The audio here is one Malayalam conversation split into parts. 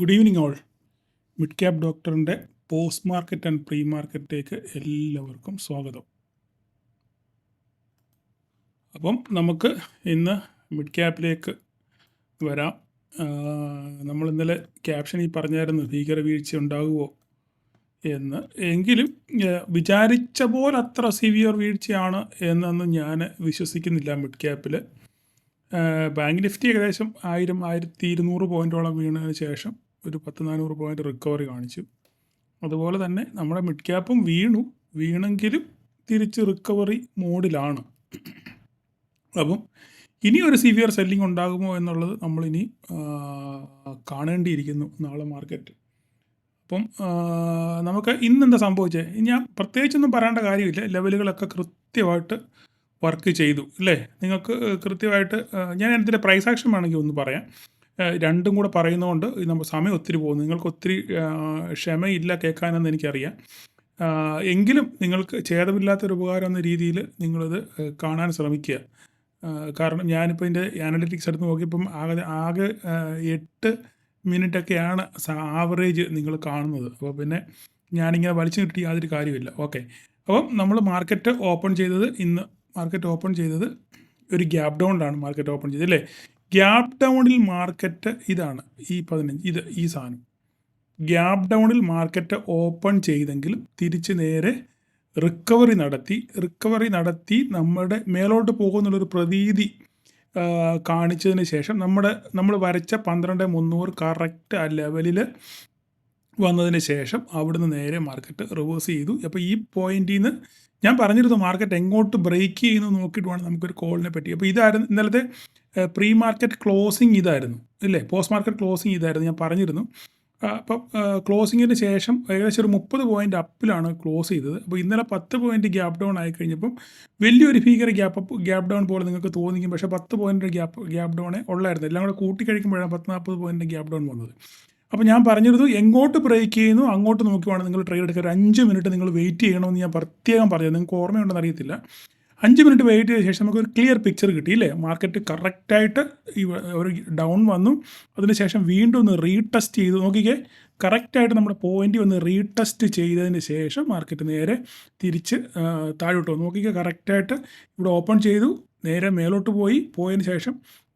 Good evening all. Mid cap ഡോക്ടറിൻ്റെ പോസ്റ്റ് മാർക്കറ്റ് ആൻഡ് പ്രീ മാർക്കറ്റിലേക്ക് എല്ലാവർക്കും സ്വാഗതം. അപ്പം നമുക്ക് ഇന്ന് മിഡ് ക്യാപ്പിലേക്ക് വരാം. നമ്മൾ ഇന്നലെ ക്യാപ്ഷനിൽ പറഞ്ഞായിരുന്നു ഭീകര വീഴ്ച ഉണ്ടാകുമോ എന്ന്. എങ്കിലും വിചാരിച്ച പോലെ അത്ര സിവിയർ വീഴ്ചയാണ് എന്നൊന്നും ഞാൻ വിശ്വസിക്കുന്നില്ല. മിഡ് ക്യാപ്പിൽ ബാങ്ക് നിഫ്റ്റി ഏകദേശം 1200 പോയിൻറ്റോളം വീണതിന് ശേഷം ഒരു 400 പോയിൻറ്റ് റിക്കവറി കാണിച്ചു. അതുപോലെ തന്നെ നമ്മുടെ മിഡ് ക്യാപ്പും വീണെങ്കിലും തിരിച്ച് റിക്കവറി മോഡിലാണ്. അപ്പം ഇനി ഒരു സിവിയർ സെല്ലിംഗ് ഉണ്ടാകുമോ എന്നുള്ളത് നമ്മളിനി കാണേണ്ടിയിരിക്കുന്നു നാളെ മാർക്കറ്റ്. അപ്പം നമുക്ക് ഇന്നെന്താ സംഭവിച്ചത്? ഞാൻ പ്രത്യേകിച്ചൊന്നും പറയേണ്ട കാര്യമില്ല. ലെവലുകളൊക്കെ കൃത്യമായിട്ട് വർക്ക് ചെയ്തു അല്ലേ? നിങ്ങൾക്ക് കൃത്യമായിട്ട് ഞാൻ ഇതിൻ്റെ പ്രൈസ് ആക്ഷൻ വേണമെങ്കിൽ ഒന്ന് പറയാം. രണ്ടും കൂടെ പറയുന്നതുകൊണ്ട് നമ്മൾ സമയം ഒത്തിരി പോകുന്നു. നിങ്ങൾക്ക് ഒത്തിരി ക്ഷമയില്ല കേൾക്കാനെന്ന് എനിക്കറിയാം. എങ്കിലും നിങ്ങൾക്ക് ഛേദമില്ലാത്തൊരു ഉപകാരം എന്ന രീതിയിൽ നിങ്ങളിത് കാണാൻ ശ്രമിക്കുക. കാരണം ഞാനിപ്പോൾ ഇതിൻ്റെ അനലിറ്റിക്സ് എടുത്ത് നോക്കിയപ്പം ആകെ 8 മിനിറ്റൊക്കെയാണ് ആവറേജ് നിങ്ങൾ കാണുന്നത്. അപ്പോൾ പിന്നെ ഞാനിങ്ങനെ വലിച്ചു കിട്ടി യാതൊരു കാര്യമില്ല. ഓക്കെ, അപ്പം നമ്മൾ മാർക്കറ്റ് ഓപ്പൺ ചെയ്തത് ഒരു ഗ്യാപ് ഡൗണിലാണ് മാർക്കറ്റ് ഓപ്പൺ ചെയ്തത് അല്ലേ? ഗ്യാപ് ഡൗണിൽ മാർക്കറ്റ് ഇതാണ് ഈ 15 ഈ സാധനം. ഗ്യാപ് ഡൗണിൽ മാർക്കറ്റ് ഓപ്പൺ ചെയ്തെങ്കിലും തിരിച്ച് നേരെ റിക്കവറി നടത്തി നമ്മുടെ മേലോട്ട് പോകുന്നുള്ളൊരു പ്രതീതി കാണിച്ചതിന് ശേഷം നമ്മൾ വരച്ച 12300 കറക്റ്റ് ആ ലെവലിൽ വന്നതിന് ശേഷം അവിടുന്ന് നേരെ മാർക്കറ്റ് റിവേഴ്സ് ചെയ്തു. അപ്പോൾ ഈ പോയിന്റിൽ നിന്ന് ഞാൻ പറഞ്ഞിരുന്നു മാർക്കറ്റ് എങ്ങോട്ട് ബ്രേക്ക് ചെയ്യുന്നു നോക്കിയിട്ട് വേണം നമുക്കൊരു കോളിനെ പറ്റി. അപ്പോൾ ഇതായിരുന്നു ഇന്നലത്തെ പ്രീ മാർക്കറ്റ് ക്ലോസിങ്, ഇതായിരുന്നു ഇല്ലേ? പോസ്റ്റ് മാർക്കറ്റ് ക്ലോസിങ് ഇതായിരുന്നു, ഞാൻ പറഞ്ഞിരുന്നു. അപ്പം ക്ലോസിങ്ങിന് ശേഷം ഏകദേശം ഒരു 30 പോയിൻ്റ് അപ്പിലാണ് ക്ലോസ് ചെയ്തത്. അപ്പോൾ ഇന്നലെ 10 പോയിൻ്റ് ഗ്യാപ് ഡൗൺ ആയി കഴിഞ്ഞപ്പം വലിയൊരു ഭീകര ഗ്യാപ് ഡൗൺ പോലെ നിങ്ങൾക്ക് തോന്നിക്കും. പക്ഷേ 10 പോയിൻ്റ് ഗ്യാപ് ഡൗണേ ഉള്ളായിരുന്നു. എല്ലാം കൂടെ കൂട്ടിക്കഴിക്കുമ്പോഴാണ് 40 പോയിൻ്റ് ഗ്യാപ് ഡൗൺ വന്നത്. അപ്പോൾ ഞാൻ പറഞ്ഞിരുന്നു എങ്ങോട്ട് ബ്രേക്ക് ചെയ്യുന്നു അങ്ങോട്ട് നോക്കിയാണ് നിങ്ങൾ ട്രേഡ് എടുക്കുക. ഒരു 5 മിനിറ്റ് നിങ്ങൾ വെയിറ്റ് ചെയ്യണമെന്ന് ഞാൻ പ്രത്യേകം പറഞ്ഞത്. നിങ്ങൾക്ക് ഓർമ്മയുണ്ടെന്ന് അറിയത്തില്ല. 5 മിനിറ്റ് വെയിറ്റ് ചെയ്ത ശേഷം നമുക്കൊരു ക്ലിയർ പിക്ചർ കിട്ടിയില്ലേ? മാർക്കറ്റ് കറക്റ്റായിട്ട് ഒരു ഡൗൺ വന്നു. അതിനുശേഷം വീണ്ടും ഒന്ന് റീടെസ്റ്റ് ചെയ്തു. നോക്കിക്കേ, കറക്റ്റായിട്ട് നമ്മുടെ പോയിന്റ് വന്ന് റീടെസ്റ്റ് ചെയ്തതിന് ശേഷം മാർക്കറ്റ് നേരെ തിരിച്ച് താഴോട്ട് വന്നു. നോക്കിക്കേ, കറക്റ്റായിട്ട് ഇവിടെ ഓപ്പൺ ചെയ്തു, നേരെ മേലോട്ട് പോയതിന് ശേഷം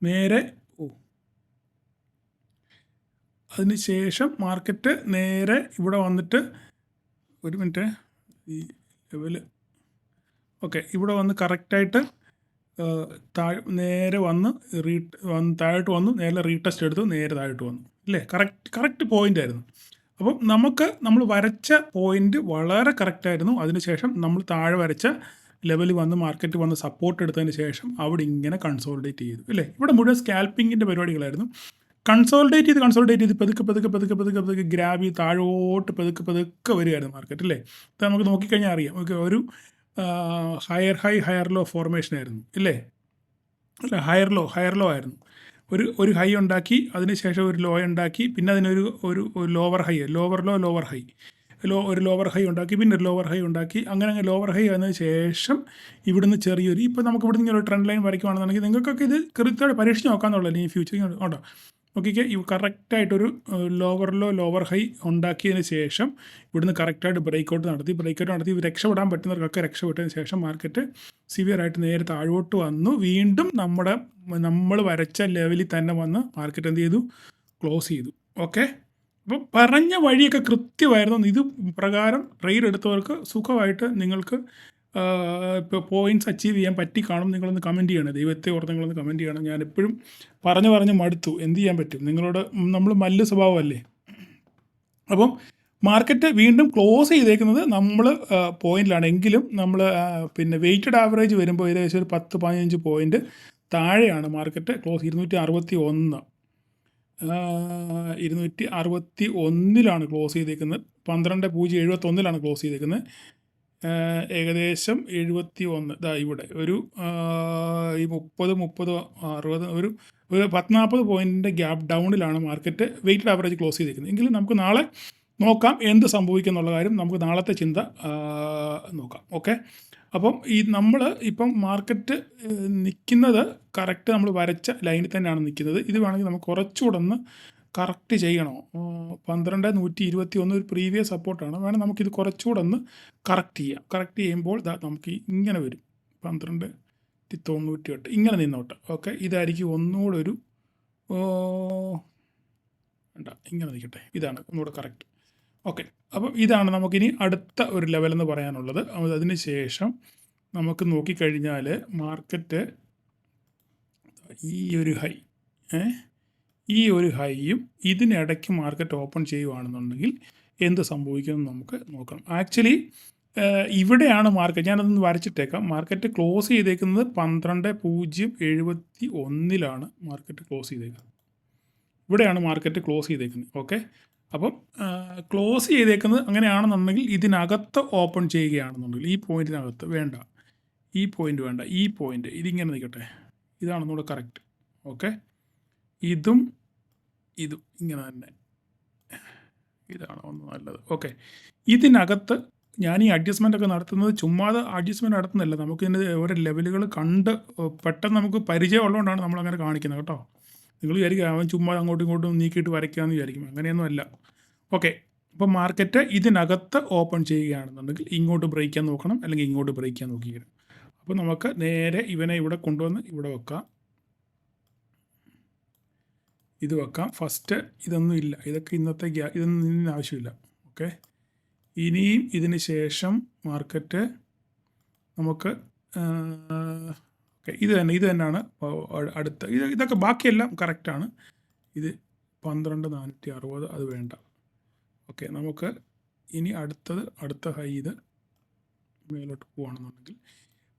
നേരെ അതിന് ശേഷം മാർക്കറ്റ് നേരെ ഇവിടെ വന്നിട്ട് ഒരു മിനിറ്റ്, ഈ ലെവല് ഓക്കെ, ഇവിടെ വന്ന് കറക്റ്റായിട്ട് നേരെ വന്ന് താഴോട്ട് വന്നു, നേരെ റീടെസ്റ്റ് എടുത്തു, നേരെ താഴോട്ട് വന്നു അല്ലേ? കറക്റ്റ് പോയിൻ്റ് ആയിരുന്നു. അപ്പം നമ്മൾ വരച്ച പോയിൻ്റ് വളരെ കറക്റ്റായിരുന്നു. അതിനുശേഷം നമ്മൾ താഴെ വരച്ച ലെവലിൽ വന്ന് മാർക്കറ്റ് വന്ന് സപ്പോർട്ട് എടുത്തതിന് ശേഷം അവിടെ ഇങ്ങനെ കൺസോളിഡേറ്റ് ചെയ്തു അല്ലേ? ഇവിടെ മുഴുവൻ സ്കാൽപ്പിങ്ങിൻ്റെ പരിപാടികളായിരുന്നു. കൺസോളിഡേറ്റ് ചെയ്ത് പതുക്കെ ഗ്രാബ് ചെയ്ത് താഴോട്ട് പതുക്കെ വരികയായിരുന്നു മാർക്കറ്റ് അല്ലേ? ഇത് നമുക്ക് നോക്കിക്കഴിഞ്ഞാൽ അറിയാം. ഓക്കെ, ഒരു ഹയർ ലോ ഫോർമേഷൻ ആയിരുന്നു ഇല്ലേ? അല്ല, ഹയർ ലോ ആയിരുന്നു. ഒരു ഹൈ ഉണ്ടാക്കി, അതിനുശേഷം ഒരു ലോ ഉണ്ടാക്കി, പിന്നെ അതിനൊരു ലോവർ ഹൈ, ഒരു ലോവർ ഹൈ ഉണ്ടാക്കി, പിന്നെ ഒരു ലോവർ ഹൈ ഉണ്ടാക്കി, അങ്ങനെ ലോവർ ഹൈ വന്നതിന് ശേഷം ഇവിടുന്ന് ചെറിയൊരു, ഇപ്പോൾ നമുക്ക് ഇവിടുന്ന് ഇങ്ങനെ ഒരു ട്രെൻഡ് ലൈൻ വരയ്ക്കുകയാണെന്നുണ്ടെങ്കിൽ നിങ്ങൾക്കൊക്കെ ഇത് കൃത്യമായിട്ട് പരീക്ഷിച്ച് നോക്കാമെന്നുള്ളൂ. ഈ ഫ്യൂച്ചർ ഉണ്ടോ നോക്കിക്കേ, കറക്റ്റായിട്ടൊരു ലോവർ ഹൈ ഉണ്ടാക്കിയതിന് ശേഷം ഇവിടുന്ന് കറക്റ്റായിട്ട് ബ്രേക്കൗട്ട് നടത്തി രക്ഷപ്പെടാൻ പറ്റുന്നവർക്കൊക്കെ രക്ഷപ്പെട്ടതിന് ശേഷം മാർക്കറ്റ് സിവിയറായിട്ട് നേരെ താഴോട്ട് വന്നു. വീണ്ടും നമ്മൾ വരച്ച ലെവലിൽ തന്നെ വന്ന് മാർക്കറ്റ് എന്ത് ചെയ്തു? ക്ലോസ് ചെയ്തു. ഓക്കെ, അപ്പോൾ പറഞ്ഞ വഴിയൊക്കെ കൃത്യമായിരുന്നു. ഇത് പ്രകാരം ട്രേഡ് എടുത്തവർക്ക് സുഖമായിട്ട് നിങ്ങൾക്ക് ഇപ്പോൾ പോയിൻറ്റ്സ് അച്ചീവ് ചെയ്യാൻ പറ്റി കാണും. നിങ്ങളൊന്ന് കമൻറ്റ് ചെയ്യണം, ദൈവത്തെ ഓർത്ത് നിങ്ങളൊന്ന് കമൻറ്റ് ചെയ്യണം. ഞാൻ എപ്പോഴും പറഞ്ഞ് മടുത്തു. എന്ത് ചെയ്യാൻ പറ്റും? നമ്മൾ മല്ല് സ്വഭാവമല്ലേ. അപ്പം മാർക്കറ്റ് വീണ്ടും ക്ലോസ് ചെയ്തേക്കുന്നത് നമ്മൾ പോയിന്റിലാണ്. എങ്കിലും നമ്മൾ പിന്നെ വെയ്റ്റഡ് ആവറേജ് വരുമ്പോൾ ഏകദേശം ഒരു 10-15 പോയിൻറ്റ് താഴെയാണ് മാർക്കറ്റ് ക്ലോസ്. 261 ക്ലോസ് ചെയ്തേക്കുന്നത്. 12.071 ക്ലോസ് ചെയ്തേക്കുന്നത്. ഏകദേശം 71 ഇവിടെ ഒരു ഈ 30 60 ഒരു 10-40 പോയിൻറ്റിൻ്റെ ഗ്യാപ് ഡൗണിലാണ് മാർക്കറ്റ് വെയ്റ്റഡ് ആവറേജ് ക്ലോസ് ചെയ്തിരിക്കുന്നത്. എങ്കിലും നമുക്ക് നാളെ നോക്കാം എന്ത് സംഭവിക്കും എന്നുള്ള കാര്യം. നമുക്ക് നാളത്തെ ചിന്ത നോക്കാം. ഓക്കെ, അപ്പം നമ്മൾ ഇപ്പം മാർക്കറ്റ് നിൽക്കുന്നത് കറക്റ്റ് നമ്മൾ വരച്ച ലൈനിൽ തന്നെയാണ് നിൽക്കുന്നത്. ഇത് വേണമെങ്കിൽ നമുക്ക് കുറച്ചുകൂടെ ഒന്ന് കറക്റ്റ് ചെയ്യണോ? 12,121 ഒരു പ്രീവിയസ് സപ്പോർട്ടാണ്. വേണം നമുക്കിത് കുറച്ചുകൂടെ ഒന്ന് കറക്റ്റ് ചെയ്യാം. കറക്റ്റ് ചെയ്യുമ്പോൾ നമുക്ക് ഇങ്ങനെ വരും 12,98 ഇങ്ങനെ നിന്നോട്ടെ. ഓക്കെ, ഇതായിരിക്കും ഒന്നുകൂടെ ഒരു വേണ്ട, ഇങ്ങനെ നിൽക്കട്ടെ. ഇതാണ് ഒന്നുകൂടെ കറക്റ്റ്. ഓക്കെ, അപ്പം ഇതാണ് നമുക്കിനി അടുത്ത ഒരു ലെവലെന്ന് പറയാനുള്ളത്. അതിന് ശേഷം നമുക്ക് നോക്കിക്കഴിഞ്ഞാൽ മാർക്കറ്റ് ഈ ഒരു ഹൈയും ഇതിനിടയ്ക്ക് മാർക്കറ്റ് ഓപ്പൺ ചെയ്യുകയാണെന്നുണ്ടെങ്കിൽ എന്ത് സംഭവിക്കുമെന്ന് നമുക്ക് നോക്കണം. ആക്ച്വലി ഇവിടെയാണ് മാർക്കറ്റ്, ഞാനതൊന്ന് വരച്ചിട്ടേക്കാം. മാർക്കറ്റ് ക്ലോസ് ചെയ്തേക്കുന്നത് 12,071 മാർക്കറ്റ് ക്ലോസ് ചെയ്തേക്കുന്നത്. ഇവിടെയാണ് മാർക്കറ്റ് ക്ലോസ് ചെയ്തേക്കുന്നത്. ഓക്കെ, അപ്പം ക്ലോസ് ചെയ്തേക്കുന്നത് അങ്ങനെയാണെന്നുണ്ടെങ്കിൽ ഇതിനകത്ത് ഓപ്പൺ ചെയ്യുകയാണെന്നുണ്ടെങ്കിൽ ഈ പോയിൻറ്റിനകത്ത് വേണ്ട, ഈ പോയിൻ്റ് വേണ്ട, ഈ പോയിൻ്റ് ഇതിങ്ങനെ നിൽക്കട്ടെ. ഇതാണെന്നുകൂടെ കറക്റ്റ്. ഓക്കെ, ഇതും ഇങ്ങനെ തന്നെ, ഇതാണ് ഒന്ന് നല്ലത്. ഓക്കെ, ഇതിനകത്ത് ഞാൻ ഈ അഡ്ജസ്റ്റ്മെൻ്റ് ഒക്കെ നടത്തുന്നത് ചുമ്മാതെ അഡ്ജസ്റ്റ്മെൻറ്റ് നടത്തുന്നില്ല. നമുക്കിതിൻ്റെ ഓരോ ലെവലുകൾ കണ്ട് പെട്ടെന്ന് നമുക്ക് പരിചയം ഉള്ളതുകൊണ്ടാണ് നമ്മളങ്ങനെ കാണിക്കുന്നത് കേട്ടോ. നിങ്ങൾ വിചാരിക്കുക അവൻ ചുമ്മാ അങ്ങോട്ടും ഇങ്ങോട്ടും നീക്കിയിട്ട് വരയ്ക്കാമെന്ന് വിചാരിക്കും. അങ്ങനെയൊന്നും അല്ല. ഓക്കെ, അപ്പോൾ മാർക്കറ്റ് ഇതിനകത്ത് ഓപ്പൺ ചെയ്യുകയാണെന്നുണ്ടെങ്കിൽ ഇങ്ങോട്ട് ബ്രേക്ക് ചെയ്യാൻ നോക്കണം, അല്ലെങ്കിൽ ഇങ്ങോട്ട് ബ്രേക്ക് ചെയ്യാൻ നോക്കിയിരുന്നു. അപ്പോൾ നമുക്ക് നേരെ ഇവനെ ഇവിടെ കൊണ്ടുവന്ന് ഇവിടെ വെക്കാം. ഇത് വെക്കാം. ഫസ്റ്റ് ഇതൊന്നും ഇല്ല, ഇതൊക്കെ ഇന്നത്തെ ഇതൊന്നും ഇതിന് ആവശ്യമില്ല. ഓക്കെ, ഇനിയും ഇതിന് ശേഷം മാർക്കറ്റ് നമുക്ക് ഓക്കെ ഇത് തന്നെയാണ് അടുത്ത. ഇതൊക്കെ ബാക്കിയെല്ലാം കറക്റ്റാണ്. ഇത് 12,460 അത് വേണ്ട. ഓക്കെ, നമുക്ക് ഇനി അടുത്ത ഹൈ ഇത് മേലോട്ട് പോവുകയാണെന്നുണ്ടെങ്കിൽ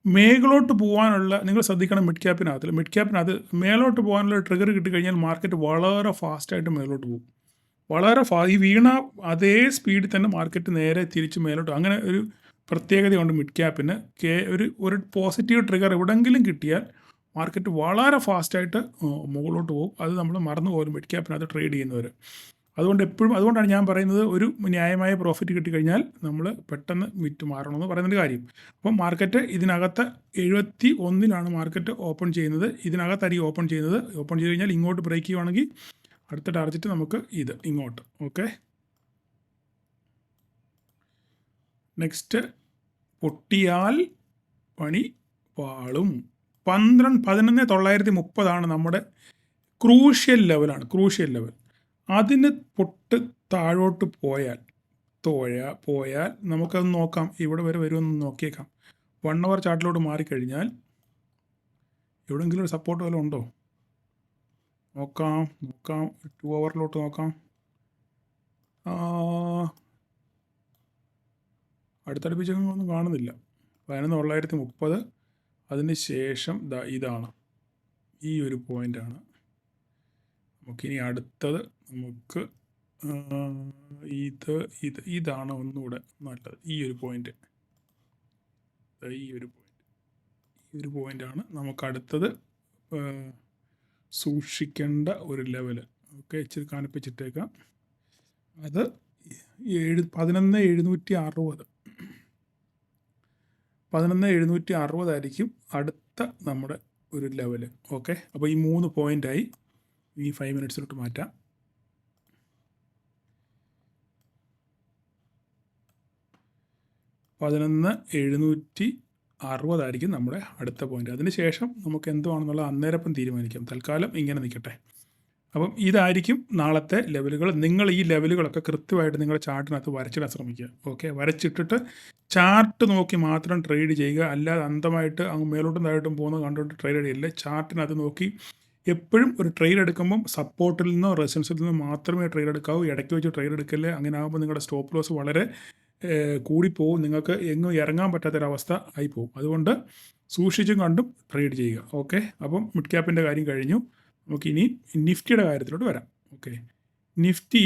മേലോട്ട് പോകാനുള്ള, നിങ്ങൾ ശ്രദ്ധിക്കണം, മിഡ് ക്യാപ്പിനകത്ത് മേലോട്ട് പോകാനുള്ള ട്രിഗർ കിട്ടിക്കഴിഞ്ഞാൽ മാർക്കറ്റ് വളരെ ഫാസ്റ്റായിട്ട് മേലോട്ട് പോകും. ഈ വീണ അതേ സ്പീഡിൽ തന്നെ മാർക്കറ്റ് നേരെ തിരിച്ച് മേലോട്ട്. അങ്ങനെ ഒരു പ്രത്യേകതയുണ്ട് മിഡ് ക്യാപ്പിന്. ഒരു പോസിറ്റീവ് ട്രിഗർ എവിടെയെങ്കിലും കിട്ടിയാൽ മാർക്കറ്റ് വളരെ ഫാസ്റ്റായിട്ട് മുകളിലോട്ട് പോകും. അത് നമ്മൾ മറന്നു പോകും മിഡ് ക്യാപ്പിനകത്ത് ട്രേഡ് ചെയ്യുന്നവർ. അതുകൊണ്ടാണ് ഞാൻ പറയുന്നത്, ഒരു ന്യായമായ പ്രോഫിറ്റ് കിട്ടിക്കഴിഞ്ഞാൽ നമ്മൾ പെട്ടെന്ന് വിറ്റ് മാറണമെന്ന് പറയുന്നൊരു കാര്യം. അപ്പം മാർക്കറ്റ് ഇതിനകത്ത് 71 മാർക്കറ്റ് ഓപ്പൺ ചെയ്യുന്നത്. ഇതിനകത്തായിരിക്കും ഓപ്പൺ ചെയ്യുന്നത്. ഓപ്പൺ ചെയ്ത് കഴിഞ്ഞാൽ ഇങ്ങോട്ട് ബ്രേക്ക് ചെയ്യുവാണെങ്കിൽ അടുത്ത ടാർഗറ്റ് നമുക്ക് ഇത് ഇങ്ങോട്ട്. ഓക്കെ, നെക്സ്റ്റ് പൊട്ടിയാൽ പണി പാളും. 11,930 നമ്മുടെ ക്രൂഷ്യൽ ലെവലാണ്. അതിന് താഴോട്ട് പോയാൽ നമുക്കത് നോക്കാം. ഇവിടെ വരെ വരുമെന്ന് നോക്കിയേക്കാം. 1 hour ചാർട്ടിലോട്ട് മാറിക്കഴിഞ്ഞാൽ എവിടെയെങ്കിലും ഒരു സപ്പോർട്ട് വല്ലതും ഉണ്ടോ നോക്കാം. 2 hourലോട്ട് നോക്കാം. അടുത്തടുപ്പിച്ചൊന്നും കാണുന്നില്ല. 11,930. അതിന് ശേഷം ഇതാണ്, ഈ ഒരു പോയിൻ്റാണ്. നമുക്കിനി അടുത്തത് നമുക്ക് ഇതാണ് ഒന്നുകൂടെ നല്ലത്. ഈ ഒരു പോയിൻ്റാണ് നമുക്ക് അടുത്തത് സൂക്ഷിക്കേണ്ട ഒരു ലെവല്. ഓക്കെ, ഇച്ചിരി കാണിപ്പിച്ചിട്ടേക്കാം. അത് 11,760 ആയിരിക്കും അടുത്ത നമ്മുടെ ഒരു ലെവല്. ഓക്കെ, അപ്പോൾ ഈ 3 പോയിൻ്റായി. ഈ 5 minutesലോട്ട് മാറ്റാം. $11,760 നമ്മുടെ അടുത്ത പോയിൻ്റ്. അതിന് ശേഷം നമുക്ക് എന്തുവാണെന്നുള്ളത് അന്നേരം തീരുമാനിക്കാം. തൽക്കാലം ഇങ്ങനെ നിൽക്കട്ടെ. അപ്പം ഇതായിരിക്കും നാളത്തെ ലെവലുകൾ. നിങ്ങൾ ഈ ലെവലുകളൊക്കെ കൃത്യമായിട്ട് നിങ്ങളുടെ ചാർട്ടിനകത്ത് വരച്ചിടാൻ ശ്രമിക്കുക. ഓക്കെ, വരച്ചിട്ടിട്ട് ചാർട്ട് നോക്കി മാത്രം ട്രേഡ് ചെയ്യുക. അല്ലാതെ അന്ധമായിട്ട് അങ്ങ് മേലോട്ടും താഴോട്ടും പോകുന്നത് കണ്ടുകൊണ്ട് ട്രേഡ് ചെയ്യില്ല. ചാർട്ടിനകത്ത് നോക്കി എപ്പോഴും ഒരു ട്രേഡ് എടുക്കുമ്പം സപ്പോർട്ടിൽ നിന്നോ റെസിസ്റ്റൻസിൽ നിന്നോ മാത്രമേ ട്രേഡ് എടുക്കാവൂ. ഇടയ്ക്ക് വെച്ച് ട്രേഡ് എടുക്കല്ലേ. അങ്ങനെ ആകുമ്പോൾ നിങ്ങളുടെ സ്റ്റോപ്പ് ലോസ് വളരെ കൂടിപ്പോവും. നിങ്ങൾക്ക് എങ്ങും ഇറങ്ങാൻ പറ്റാത്തൊരവസ്ഥ ആയിപ്പോവും. അതുകൊണ്ട് സൂക്ഷിച്ചും കണ്ടും ട്രേഡ് ചെയ്യുക. ഓക്കെ, അപ്പം മിഡ് ക്യാപ്പിൻ്റെ കാര്യം കഴിഞ്ഞു. നമുക്കിനി നിഫ്റ്റിയുടെ കാര്യത്തിലോട്ട് വരാം. ഓക്കെ, നിഫ്റ്റി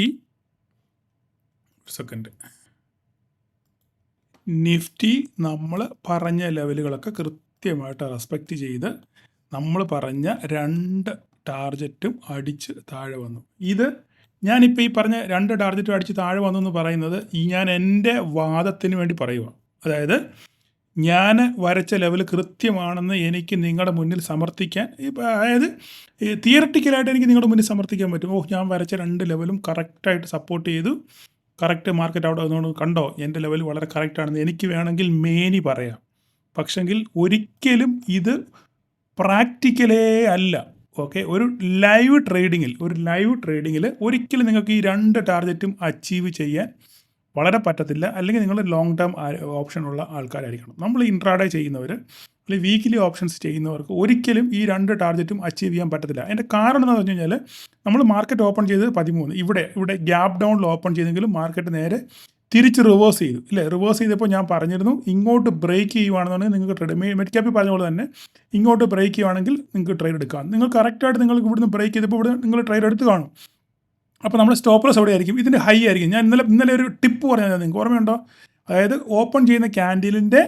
നമ്മൾ പറഞ്ഞ ലെവലുകളൊക്കെ കൃത്യമായിട്ട് റെസ്പെക്റ്റ് ചെയ്ത് നമ്മൾ പറഞ്ഞ 2 ടാർഗറ്റും അടിച്ച് താഴെ വന്നു. ഇത് ഞാനിപ്പോൾ ഈ പറഞ്ഞ 2 ടാർഗറ്റും അടിച്ച് താഴെ വന്നു എന്ന് പറയുന്നത് ഞാൻ എൻ്റെ വാദത്തിന് വേണ്ടി പറയുക. അതായത് ഞാൻ വരച്ച ലെവൽ കൃത്യമാണെന്ന് എനിക്ക് നിങ്ങളുടെ മുന്നിൽ സമർത്ഥിക്കാൻ അതായത് തിയറട്ടിക്കലായിട്ട് എനിക്ക് നിങ്ങളുടെ മുന്നിൽ സമർത്ഥിക്കാൻ പറ്റും. ഞാൻ വരച്ച 2 ലെവലും കറക്റ്റായിട്ട് സപ്പോർട്ട് ചെയ്തു, കറക്റ്റ് മാർക്കറ്റ് അവിടെ വന്നുകൊണ്ട് കണ്ടോ എൻ്റെ ലെവൽ വളരെ കറക്റ്റാണെന്ന് എനിക്ക് വേണമെങ്കിൽ മേനി പറയാം. പക്ഷെങ്കിൽ ഒരിക്കലും ഇത് പ്രാക്ടിക്കലേ അല്ല. ഓക്കെ, ഒരു ലൈവ് ട്രേഡിങ്ങിൽ ഒരിക്കലും നിങ്ങൾക്ക് ഈ 2 ടാർഗറ്റും അച്ചീവ് ചെയ്യാൻ വളരെ പറ്റത്തില്ല. അല്ലെങ്കിൽ നിങ്ങൾ ലോങ് ടേം ഓപ്ഷനുള്ള ആൾക്കാരായിരിക്കണം. നമ്മൾ ഇൻട്രാഡേ ചെയ്യുന്നവർ അല്ലെങ്കിൽ വീക്കിലി ഓപ്ഷൻസ് ചെയ്യുന്നവർക്ക് ഒരിക്കലും ഈ 2 ടാർഗറ്റും അച്ചീവ് ചെയ്യാൻ പറ്റത്തില്ല. അതിൻ്റെ കാരണം എന്ന് പറഞ്ഞു കഴിഞ്ഞാൽ നമ്മൾ മാർക്കറ്റ് ഓപ്പൺ ചെയ്തത് 13, ഇവിടെ ഗ്യാപ്പ് ഡൗണിൽ ഓപ്പൺ ചെയ്തെങ്കിലും മാർക്കറ്റ് നേരെ തിരിച്ച് റിവേഴ്സ് ചെയ്തു ഇല്ലേ. റിവേഴ്സ് ചെയ്തപ്പോൾ ഞാൻ പറഞ്ഞിരുന്നു ഇങ്ങോട്ട് ബ്രേക്ക് ചെയ്യുവാണെന്നുണ്ടെങ്കിൽ നിങ്ങൾക്ക് ട്രേഡ് മെഡ് ക്യാപ്പിൽ പറഞ്ഞ പോലെ തന്നെ ഇങ്ങോട്ട് ബ്രേക്ക് ചെയ്യുവാണെങ്കിൽ നിങ്ങൾക്ക് ട്രേഡ് എടുക്കാം. നിങ്ങൾ കറക്റ്റായിട്ട് നിങ്ങൾക്ക് ഇവിടുന്ന് ബ്രേക്ക് ചെയ്തപ്പോൾ ഇവിടെ നിങ്ങൾ ട്രേഡ് എടുത്ത് കാണും. അപ്പോൾ നമ്മുടെ സ്റ്റോപ്പ് ലോസ് എവിടെ ആയിരിക്കും? ഇതിൻ്റെ ഹൈ ആയിരിക്കും. ഞാൻ ഇന്നലെ ഒരു ടിപ്പ് പറഞ്ഞത് നിങ്ങൾക്ക് ഓർമ്മയുണ്ടോ? അതായത് ഓപ്പൺ ചെയ്യുന്ന ക്യാൻഡിലിൻ്റെ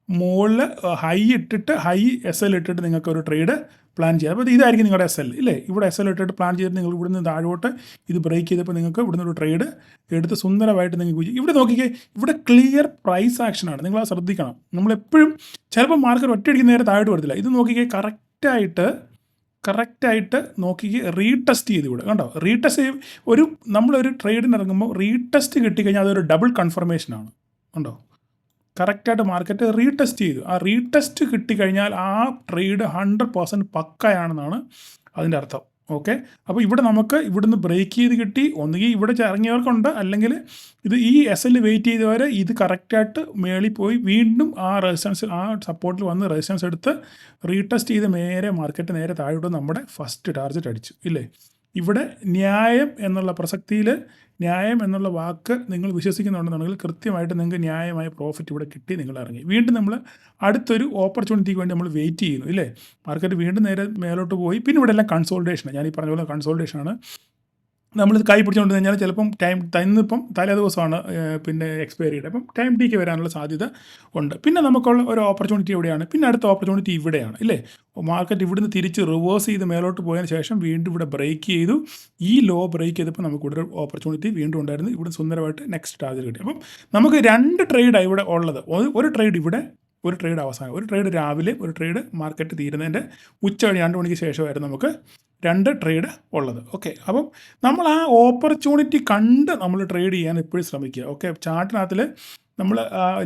മുകളിൽ ഹൈ ഇട്ടിട്ട് SL ഇട്ടിട്ട് നിങ്ങൾക്ക് ഒരു ട്രേഡ് പ്ലാൻ ചെയ്യാം. അപ്പോൾ ഇതായിരിക്കും നിങ്ങളുടെ SL ഇല്ലേ. ഇവിടെ SL ഇട്ടിട്ട് പ്ലാൻ ചെയ്തിട്ട് നിങ്ങൾ ഇവിടുന്ന് താഴോട്ട് ഇത് ബ്രേക്ക് ചെയ്തപ്പോൾ നിങ്ങൾക്ക് ഇവിടുന്ന് ഒരു ട്രേഡ് എടുത്ത് സുന്ദരമായിട്ട് നിങ്ങൾക്ക് ഇവിടെ നോക്കിക്കേ, ഇവിടെ ക്ലിയർ പ്രൈസ് ആക്ഷനാണ്. നിങ്ങൾ അത് ശ്രദ്ധിക്കണം. നമ്മളെപ്പോഴും ചിലപ്പോൾ മാർക്കറ്റ് ഒറ്റയടിക്ക് നേരെ താഴോട്ട് വരത്തില്ല. ഇത് നോക്കിക്കേ, കറക്റ്റായിട്ട് നോക്കിക്ക് റീടെസ്റ്റ് ചെയ്ത് ഇവിടെ കണ്ടോ. റീടെസ്റ്റ് നമ്മളൊരു ട്രേഡിന് ഇറങ്ങുമ്പോൾ റീടെസ്റ്റ് കിട്ടിക്കഴിഞ്ഞാൽ അതൊരു ഡബിൾ കൺഫർമേഷനാണ്. കണ്ടോ, കറക്റ്റായിട്ട് മാർക്കറ്റ് റീടെസ്റ്റ് ചെയ്തു. ആ റീടെസ്റ്റ് കിട്ടിക്കഴിഞ്ഞാൽ ആ ട്രേഡ് 100% പക്കയാണെന്നാണ് അതിൻ്റെ അർത്ഥം. ഓക്കെ, അപ്പോൾ ഇവിടെ നമുക്ക് ഇവിടുന്ന് ബ്രേക്ക് ചെയ്ത് കിട്ടി. ഒന്നുകിൽ ഇവിടെ ഇറങ്ങിയവർക്കുണ്ട്, അല്ലെങ്കിൽ ഇത് ഈ SL വെയിറ്റ് ചെയ്തവരെ ഇത് കറക്റ്റായിട്ട് മേളിൽ പോയി വീണ്ടും ആ റെസിസ്റ്റൻസ് ആ സപ്പോർട്ടിൽ വന്ന് റെസിസ്റ്റൻസ് എടുത്ത് റീടെസ്റ്റ് ചെയ്ത് മാർക്കറ്റ് നേരെ താഴോട്ട് നമ്മുടെ ഫസ്റ്റ് ടാർഗറ്റ് അടിച്ചു ഇല്ലേ. ഇവിടെ ന്യായം എന്നുള്ള പ്രസക്തിയിൽ ന്യായം എന്നുള്ള വാക്ക് നിങ്ങൾ വിശ്വസിക്കുന്നുണ്ടെന്നുണ്ടെങ്കിൽ കൃത്യമായിട്ട് നിങ്ങൾക്ക് ന്യായമായ പ്രോഫിറ്റ് ഇവിടെ കിട്ടി, നിങ്ങൾ ഇറങ്ങി. വീണ്ടും നമ്മൾ അടുത്തൊരു ഓപ്പർച്യൂണിറ്റിക്ക് വേണ്ടി നമ്മൾ വെയിറ്റ് ചെയ്യുന്നു ഇല്ലേ. മാർക്കറ്റ് വീണ്ടും നേരെ മേലോട്ട് പോയി. പിന്നെ ഇവിടെ എല്ലാം കൺസോൾട്ടേഷനാണ്. ഞാൻ ഈ പറഞ്ഞ പോലെ കൺസോൾട്ടേഷനാണ്. നമ്മളിത് കൈ പിടിച്ചുകൊണ്ട് കഴിഞ്ഞാൽ ചിലപ്പം ഇന്നിപ്പം തലേ ദിവസമാണ് പിന്നെ എക്സ്പയറി ഡേറ്റ്, അപ്പം ടൈം ടിക്ക് വരാനുള്ള സാധ്യത ഉണ്ട്. പിന്നെ നമുക്കുള്ള ഒരു ഓപ്പർച്യൂണിറ്റി എവിടെയാണ്? പിന്നെ അടുത്ത ഓപ്പർച്യൂണിറ്റി ഇവിടെയാണ് ഇല്ലേ. മാർക്കറ്റ് ഇവിടുന്ന് തിരിച്ച് റിവേഴ്സ് ചെയ്ത് മേലോട്ട് പോയതിന് ശേഷം വീണ്ടും ഇവിടെ ബ്രേക്ക് ചെയ്തു. ഈ ലോ ബ്രേക്ക് ചെയ്തപ്പോൾ നമുക്ക് ഇവിടെ ഓപ്പർച്യൂണിറ്റി വീണ്ടും ഉണ്ടായിരുന്നു. ഇവിടെ സുന്ദരമായിട്ട് നെക്സ്റ്റ് ടാർഗറ്റ് കിട്ടി. അപ്പം നമുക്ക് 2 ട്രേഡാണ് ഇവിടെ ഉള്ളത്. ഒരു ട്രേഡ് ഇവിടെ, ഒരു ട്രേഡ് അവസാനം, ഒരു ട്രേഡ് രാവിലെ, ഒരു ട്രേഡ് മാർക്കറ്റ് തീരുന്നതിൻ്റെ ഉച്ചവഴി 2 മണിക്ക് ശേഷമായിരുന്നു നമുക്ക് 2 ട്രേഡ് ഉള്ളത്. ഓക്കെ, അപ്പം നമ്മൾ ആ ഓപ്പർച്യൂണിറ്റി കണ്ട് നമ്മൾ ട്രേഡ് ചെയ്യാൻ എപ്പോഴും ശ്രമിക്കുക. ഓക്കെ, ചാർട്ടിനകത്തിൽ നമ്മൾ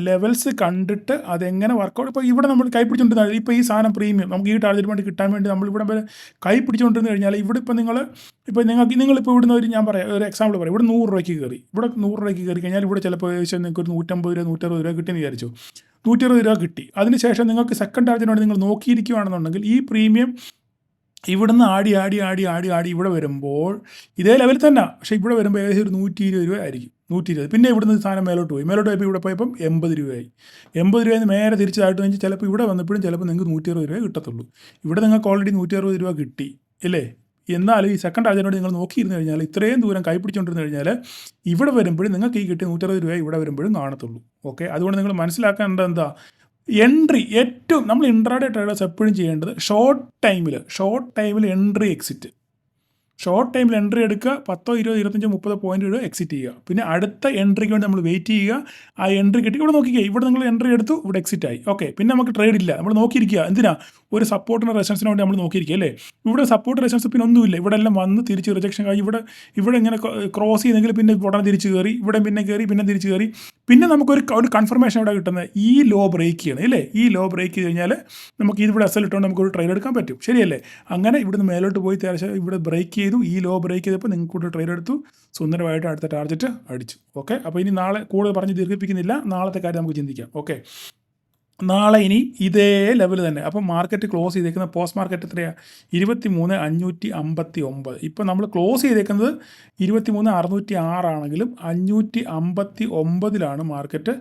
ലെവൽസ് കണ്ടിട്ട് അതെങ്ങനെ വർക്കൗട്ട്. ഇപ്പോൾ ഇവിടെ നമ്മൾ കൈ പിടിച്ചുകൊണ്ടിരുന്ന ഇപ്പോൾ ഈ സാധനം പ്രീമിയം നമുക്ക് ഈ ടാർഗറ്റ് വേണ്ടി കിട്ടാൻ വേണ്ടി നമ്മളിവിടെ കൈ പിടിച്ചുകൊണ്ടിരുന്ന് കഴിഞ്ഞാൽ ഇവിടെ ഇപ്പോൾ നിങ്ങളിപ്പോൾ ഇവിടുന്ന് ഞാൻ പറയാം, ഒരു എക്സാമ്പിൾ പറയാം. ഇവിടെ 100 രൂപയ്ക്ക് കയറി, ഇവിടെ 100 രൂപയ്ക്ക് കയറി കഴിഞ്ഞാൽ ഇവിടെ ചിലപ്പോൾ ഏകദേശം നിങ്ങൾക്ക് ഒരു 150 രൂപ 160 രൂപ കിട്ടിയെന്ന് വിചാരിച്ചു. 120 രൂപ കിട്ടി. അതിനുശേഷം നിങ്ങൾക്ക് സെക്കൻഡ് ടാർഗറ്റിന് വേണ്ടി നിങ്ങൾ നോക്കിയിരിക്കുകയാണെന്നുണ്ടെങ്കിൽ ഈ പ്രീമിയം ഇവിടുന്ന് ആടി ഇവിടെ വരുമ്പോൾ ഇതേ ലെവലിൽ തന്നെ, പക്ഷേ ഇവിടെ വരുമ്പോൾ ഏകദേശം ഒരു 120 രൂപ ആയിരിക്കും. 120. പിന്നെ ഇവിടുന്ന് സാധനം മേലോട്ട് പോയപ്പോൾ ഇവിടെ പോയപ്പം 80 രൂപയായി. 80 രൂപയിൽ നിന്ന് നേരെ തിരിച്ചതായിട്ട് വെച്ചാൽ ചിലപ്പോൾ ഇവിടെ വന്നപ്പോഴും ചിലപ്പോൾ നിങ്ങൾക്ക് 160 രൂപ കിട്ടത്തുള്ളൂ. ഇവിടെ നിങ്ങൾക്ക് ഓൾറെഡി 160 രൂപ കിട്ടി അല്ലേ. എന്നാലും ഈ സെക്കൻഡ് ടാർഗറ്റിനോട് നിങ്ങൾ നോക്കിയിരുന്നു കഴിഞ്ഞാൽ, ഇത്രയും ദൂരം കൈ പിടിച്ചുകൊണ്ടിരുന്നു കഴിഞ്ഞാൽ ഇവിടെ വരുമ്പോഴും നിങ്ങൾക്ക് ഈ കിട്ടിയ 160 രൂപ ഇവിടെ വരുമ്പോഴും കാണത്തുള്ളൂ. ഓക്കെ, അതുകൊണ്ട് നിങ്ങൾ മനസ്സിലാക്കേണ്ടത് എന്താ, ഏറ്റവും നമ്മൾ ഇൻട്രാഡേ ട്രേഡേഴ്സ് എപ്പോഴും ചെയ്യേണ്ടത് ഷോർട്ട് ടൈമിൽ എൻട്രി എക്സിറ്റ്. ഷോർട്ട് ടൈമിൽ എൻട്രി എടുക്കുക, 10, 20, 25, 30 പോയിന്റ് ഇടുക, എക്സിറ്റ് ചെയ്യുക. പിന്നെ അടുത്ത എൻട്രിക്ക് വേണ്ടി നമ്മൾ വെയിറ്റ് ചെയ്യുക. ആ എൻട്രി കിട്ടി ഇവിടെ നോക്കിക്കുക, ഇവിടെ നിങ്ങൾ എൻട്രി എടുത്തു, ഇവിടെ എക്സിറ്റ് ആയി. ഓക്കെ, പിന്നെ നമുക്ക് ട്രേഡ് ഇല്ല, നമ്മൾ നോക്കിയിരിക്കുക. എന്തിനാ? ഒരു സപ്പോർട്ടിന് റെസിസ്റ്റൻസിന് വേണ്ടി നമ്മൾ നോക്കിയിരിക്കുക അല്ലേ. ഇവിടെ സപ്പോർട്ട് റെസിസ്റ്റൻസ് പിന്നെ ഒന്നുമില്ല. ഇവിടെ എല്ലാം വന്ന് തിരിച്ച് റിജക്ഷൻ കഴിഞ്ഞ് ഇവിടെ ഇങ്ങനെ ക്രോസ് ചെയ്തെങ്കിൽ പിന്നെ ഉടനെ തിരിച്ച് കയറി, ഇവിടെ പിന്നെ കയറി, പിന്നെ തിരിച്ച് കയറി. പിന്നെ നമുക്കൊരു കൺഫർമേഷൻ ഇവിടെ കിട്ടുന്നത് ഈ ലോ ബ്രേക്ക് ചെയ്യണം അല്ലേ. ഈ ലോ ബ്രേക്ക് ചെയ്ത് കഴിഞ്ഞാൽ നമുക്ക് ഇവിടെ SL ഇട്ടുകൊണ്ട് നമുക്കൊരു ട്രേഡ് എടുക്കാൻ പറ്റും, ശരിയല്ലേ. അങ്ങനെ ഇവിടുന്ന് മേലോട്ട് പോയി ഇവിടെ ബ്രേക്ക് ചെയ്തു, ഈ ലോ ബ്രേക്ക് ചെയ്തപ്പോൾ നിങ്ങൾക്ക് ട്രേഡ് എടുത്തു, സുന്ദരമായിട്ട് അടുത്ത ടാർഗറ്റ് അടിച്ചു. ഓക്കെ, അപ്പോൾ ഇനി നാളെ കൂടുതൽ പറഞ്ഞ് ദീർഘിപ്പിക്കുന്നില്ല, നാളത്തെ കാര്യം നമുക്ക് ചിന്തിക്കാം. ഓക്കെ, നാളെ ഇനി ഇതേ ലെവൽ തന്നെ. അപ്പം മാർക്കറ്റ് ക്ലോസ് ചെയ്തേക്കുന്ന പോസ്റ്റ് മാർക്കറ്റ് എത്രയാണ്? 23,559. ഇപ്പം നമ്മൾ ക്ലോസ് ചെയ്തേക്കുന്നത് 23,606 ആണെങ്കിലും 559 മാർക്കറ്റ്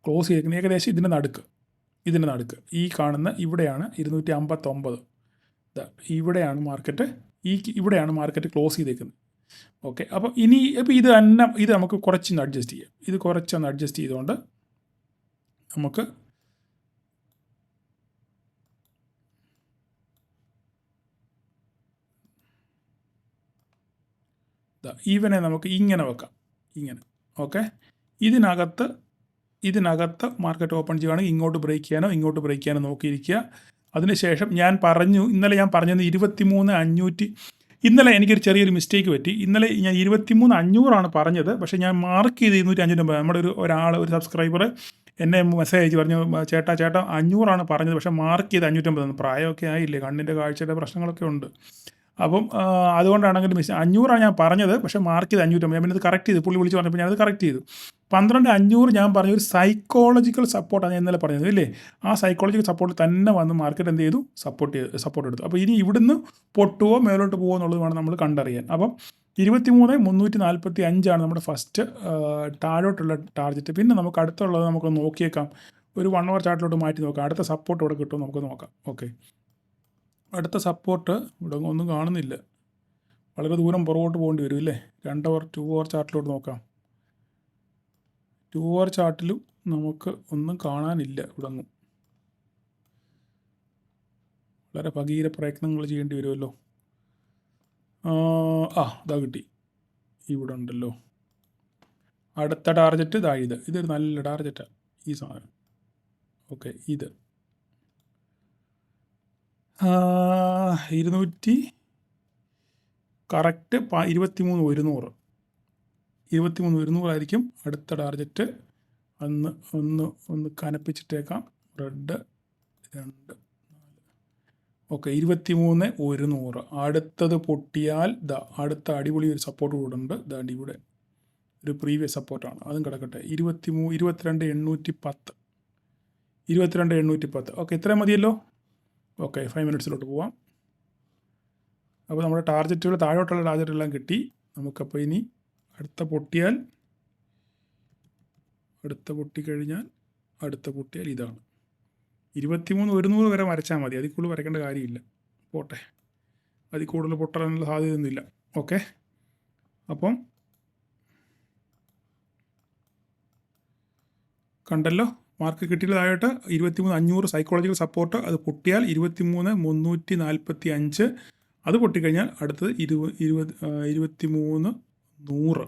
ക്ലോസ് ചെയ്തേക്കുന്നത്. ഏകദേശം ഇതിൻ്റെ നടുക്ക് ഈ കാണുന്ന ഇവിടെയാണ് 259. ഇവിടെയാണ് മാർക്കറ്റ് ക്ലോസ് ചെയ്തേക്കുന്നത്. ഓക്കെ, അപ്പോൾ ഇത് നമുക്ക് കുറച്ചൊന്ന് അഡ്ജസ്റ്റ് ചെയ്യാം. ഇത് കുറച്ചൊന്ന് അഡ്ജസ്റ്റ് ചെയ്തുകൊണ്ട് നമുക്ക് ഈവനെ നമുക്ക് ഇങ്ങനെ വെക്കാം. ഓക്കെ, ഇതിനകത്ത് ഇതിനകത്ത് മാർക്കറ്റ് ഓപ്പൺ ചെയ്യുകയാണെങ്കിൽ ഇങ്ങോട്ട് ബ്രേക്ക് ചെയ്യാനോ നോക്കിയിരിക്കുക. അതിനുശേഷം ഞാൻ ഇന്നലെ ഞാൻ പറഞ്ഞത് 23,500. ഇന്നലെ എനിക്കൊരു ചെറിയൊരു മിസ്റ്റേക്ക് പറ്റി. ഇന്നലെ ഞാൻ 23,500 പറഞ്ഞത്. പക്ഷേ ഞാൻ മാർക്ക് ചെയ്ത് 250. നമ്മുടെ ഒരു സബ്സ്ക്രൈബർ എന്നെ മെസ്സേജ് അയച്ച് പറഞ്ഞു, ചേട്ടാ 500 പറഞ്ഞത്, പക്ഷേ മാർക്ക് ചെയ്ത് 550. പ്രായമൊക്കെ ആയില്ലേ, കണ്ണിൻ്റെ കാഴ്ചയുടെ പ്രശ്നങ്ങളൊക്കെ ഉണ്ട്. അപ്പം അതുകൊണ്ടാണെങ്കിൽ 500 ഞാൻ പറഞ്ഞത്, പക്ഷേ മാർക്ക് ചെയ്ത് 550. ഞാൻ പിന്നെ അത് കറക്റ്റ് ചെയ്തു. പുള്ളി വിളിച്ച് പറഞ്ഞപ്പോൾ ഞാനത് കറക്റ്റ് ചെയ്തു. 12,500 ഞാൻ പറഞ്ഞ ഒരു സൈക്കോളജിക്കൽ സപ്പോർട്ടാണ് ഞാൻ ഇന്നലെ പറഞ്ഞത് ഇല്ലേ. ആ സൈക്കോളജിക്കൽ സപ്പോർട്ട് തന്നെ വന്ന് മാർക്കറ്റ് എന്ത് ചെയ്തു, സപ്പോർട്ട് എടുത്തു. അപ്പോൾ ഇനി ഇവിടുന്ന് പൊട്ടുവോ മേലോട്ട് പോകുമോ എന്നുള്ളത് വേണം നമ്മൾ കണ്ടറിയാൻ. അപ്പം 23,345 നമ്മുടെ ഫസ്റ്റ് താഴോട്ടുള്ള ടാർഗറ്റ്. പിന്നെ നമുക്ക് അടുത്തുള്ളത് നമുക്ക് നോക്കിയേക്കാം. ഒരു 1 hour ചാർട്ടിലോട്ട് മാറ്റി നോക്കാം. അടുത്ത സപ്പോർട്ട് ഇവിടെ കിട്ടുമോ നമുക്ക് നോക്കാം. ഓക്കെ, അടുത്ത സപ്പോർട്ട് ഇവിടെ ഒന്നും കാണുന്നില്ല. വളരെ ദൂരം പുറകോട്ട് പോകേണ്ടി വരും ഇല്ലേ. 2 hour ചാർട്ടിലോട്ട് നോക്കാം. 2 hour ചാർട്ടിലും നമുക്ക് ഒന്നും കാണാനില്ല. ഇവിടെങ്ങും വളരെ ഭഗീര പ്രയത്നങ്ങൾ ചെയ്യേണ്ടി വരുമല്ലോ. ഇതാ കിട്ടി, ഇവിടെ ഉണ്ടല്ലോ അടുത്ത ടാർഗറ്റ്. ഇതൊരു നല്ല ടാർഗറ്റാണ് ഈ സാധനം. ഓക്കെ, ഇത് 200 കറക്റ്റ് 23,100. 23,100 ആയിരിക്കും അടുത്ത ടാർഗറ്റ്. ഒന്ന് കനപ്പിച്ചിട്ടേക്കാം. റെഡ് 2, 4. ഓക്കെ, 23,100. അടുത്തത് പൊട്ടിയാൽ അടുത്ത അടിപൊളി ഒരു സപ്പോർട്ട് കൂടെ ഉണ്ട്. ഇവിടെ ഒരു പ്രീവിയസ് സപ്പോർട്ടാണ്, അതും കിടക്കട്ടെ. 22,810. 22,810. ഓക്കെ, ഇത്രയും മതിയല്ലോ. ഓക്കെ, 5 minutesലോട്ട് പോവാം. അപ്പോൾ നമ്മുടെ ടാർഗറ്റുകൾ, താഴോട്ടുള്ള ടാർഗറ്റെല്ലാം കിട്ടി നമുക്കപ്പോൾ. ഇനി അടുത്ത പൊട്ടിക്കഴിഞ്ഞാൽ അടുത്ത പൊട്ടിയാൽ ഇതാണ് 23,100 വരെ വരച്ചാൽ മതി. അതിൽ കൂടുതൽ വരയ്ക്കേണ്ട കാര്യമില്ല. പോട്ടെ, അതിൽ കൂടുതൽ പൊട്ടാനുള്ള സാധ്യതയൊന്നുമില്ല. ഓക്കെ, അപ്പം കണ്ടല്ലോ, മാർക്ക് കിട്ടിയതായിട്ട് 23,500 സൈക്കോളജിക്കൽ സപ്പോർട്ട്. അത് പൊട്ടിയാൽ 23,345. അത് പൊട്ടിക്കഴിഞ്ഞാൽ അടുത്തത് 23,100.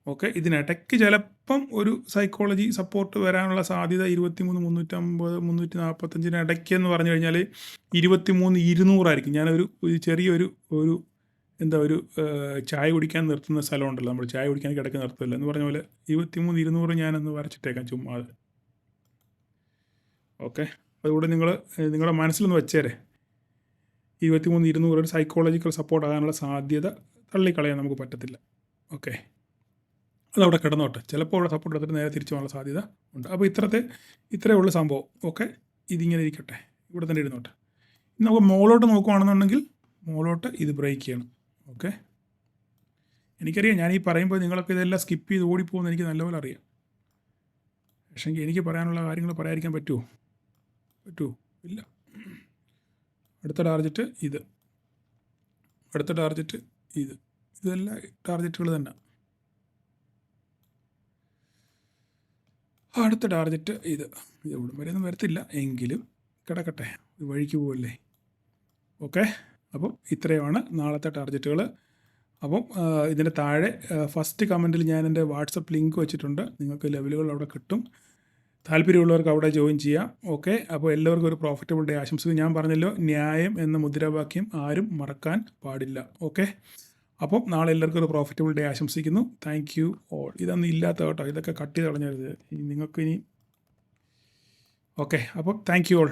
ഓക്കെ, ഇതിനിടയ്ക്ക് ചിലപ്പം ഒരു സൈക്കോളജി സപ്പോർട്ട് വരാനുള്ള സാധ്യത 23,350, 345 ഇടയ്ക്ക് എന്ന് പറഞ്ഞു കഴിഞ്ഞാൽ 23,200 ആയിരിക്കും. ഞാനൊരു ചെറിയൊരു ചായ കുടിക്കാൻ നിർത്തുന്ന സ്ഥലമുണ്ടല്ലോ, നമ്മൾ ചായ കുടിക്കാൻ കിടക്ക് നിർത്തില്ല എന്ന് പറഞ്ഞ പോലെ 23,200 ഞാനൊന്ന് വരച്ചിട്ടേക്കാം ചുമ്മാ. ഓക്കെ, അതുകൂടെ നിങ്ങളുടെ മനസ്സിലൊന്ന് വെച്ചേരെ. 23,200 ഒരു സൈക്കോളജിക്കൽ സപ്പോർട്ട് ആകാനുള്ള സാധ്യത തള്ളിക്കളയാൻ നമുക്ക് പറ്റത്തില്ല. ഓക്കെ, അതവിടെ കിടന്നോട്ടെ. ചിലപ്പോൾ അവിടെ സപ്പോർട്ട് എടുത്തിട്ട് നേരെ തിരിച്ചു പോകാനുള്ള സാധ്യത ഉണ്ട്. അപ്പോൾ ഇത്രയേ ഉള്ളൂ സംഭവം. ഓക്കെ, ഇതിങ്ങനെ ഇരിക്കട്ടെ, ഇവിടെ തന്നെ ഇരുന്നോട്ടെ. നമുക്ക് മുകളിലോട്ട് നോക്കുകയാണെന്നുണ്ടെങ്കിൽ മുകളിലോട്ട് ഇത് ബ്രേക്ക് ചെയ്യണം. ഓക്കെ, എനിക്കറിയാം ഞാൻ ഈ പറയുമ്പോൾ നിങ്ങളൊക്കെ ഇതെല്ലാം സ്കിപ്പ് ചെയ്ത് ഓടിപ്പോകുമെന്ന് എനിക്ക് നല്ലപോലെ അറിയാം. പക്ഷേ എനിക്ക് പറയാനുള്ള കാര്യങ്ങൾ പറയാതിരിക്കാൻ പറ്റുമോ? ഇല്ല. അടുത്ത ടാർഗറ്റ് ഇതെല്ലാം ടാർഗറ്റുകൾ തന്നെ. അടുത്ത ടാർഗറ്റ് ഇത് എവിടം വരെയൊന്നും വരത്തില്ല, എങ്കിലും കിടക്കട്ടെ, വഴിക്ക് പോവല്ലേ. ഓക്കെ, അപ്പം ഇത്രയുമാണ് നാളത്തെ ടാർഗറ്റുകൾ. അപ്പം ഇതിൻ്റെ താഴെ ഫസ്റ്റ് കമൻറ്റിൽ ഞാൻ എൻ്റെ വാട്സപ്പ് ലിങ്ക് വെച്ചിട്ടുണ്ട്. നിങ്ങൾക്ക് ലെവലുകൾ അവിടെ കിട്ടും. താല്പര്യമുള്ളവർക്ക് അവിടെ ജോയിൻ ചെയ്യാം. ഓക്കെ, അപ്പോൾ എല്ലാവർക്കും ഒരു പ്രോഫിറ്റബിൾ ഡേ ആശംസിക്കുന്നു. ഞാൻ പറഞ്ഞല്ലോ, ന്യായം എന്ന മുദ്രാവാക്യം ആരും മറക്കാൻ പാടില്ല. ഓക്കെ, അപ്പം നാളെ എല്ലാവർക്കും ഒരു പ്രോഫിറ്റബിൾ ഡേ ആശംസിക്കുന്നു. Thank you all. ഇതൊന്നും ഇല്ലാത്ത കേട്ടോ, ഇതൊക്കെ കട്ട് ചെയ്ത് കളഞ്ഞത് നിങ്ങൾക്ക് ഇനി. ഓക്കെ, അപ്പം താങ്ക് യു ഓൾ.